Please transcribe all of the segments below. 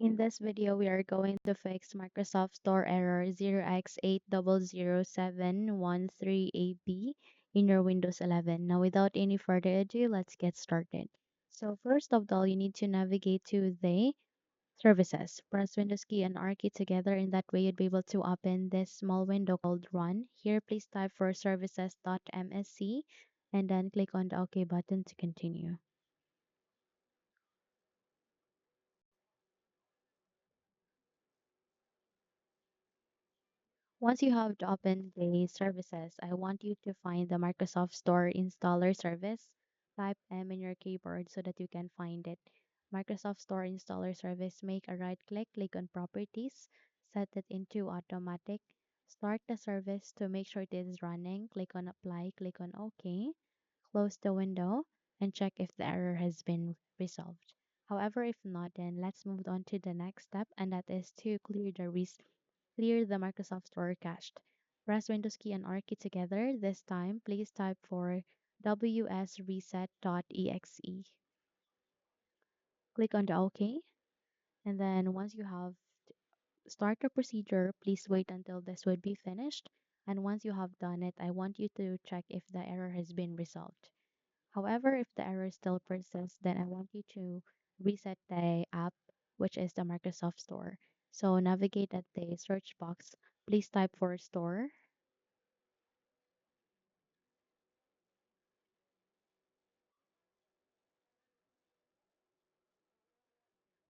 In this video, we are going to fix Microsoft Store error 0x800713ab in your Windows 11. Now, without any further ado, let's get started. So first of all, you need to navigate to the services. Press Windows key and R key together. In that way, you'd be able to open this small window called Run. Here, please type for services.msc and then click on the OK button to continue. Once you have opened the services, I want you to find the Microsoft Store installer service. Type M in your keyboard so that you can find it. Microsoft Store installer service, make a right click, click on properties, set it into automatic. Start the service to make sure it is running. Click on apply, click on OK, close the window, and check if the error has been resolved. However, if not, then let's move on to the next step, and that is to clear the Microsoft Store cached. Press Windows key and R key together. This time, please type for wsreset.exe. Click on the OK. And then once you have start the procedure, please wait until this would be finished. And once you have done it, I want you to check if the error has been resolved. However, if the error still persists, then I want you to reset the app, which is the Microsoft Store. So navigate at the search box. Please type for Store.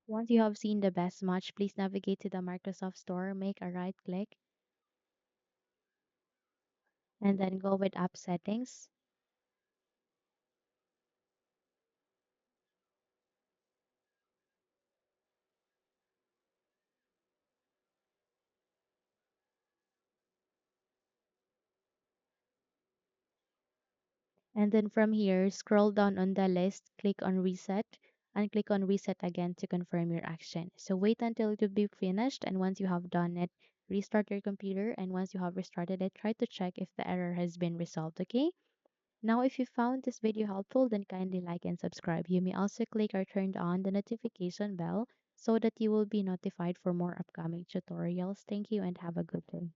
Once you have seen the best match, please navigate to the Microsoft Store, make a right click, and then go with App Settings. And then from here, scroll down on the list, click on Reset, and click on Reset again to confirm your action. So wait until it will be finished, and once you have done it, restart your computer, and once you have restarted it, try to check if the error has been resolved, okay? Now, if you found this video helpful, then kindly like and subscribe. You may also click or turn on the notification bell so that you will be notified for more upcoming tutorials. Thank you and have a good day.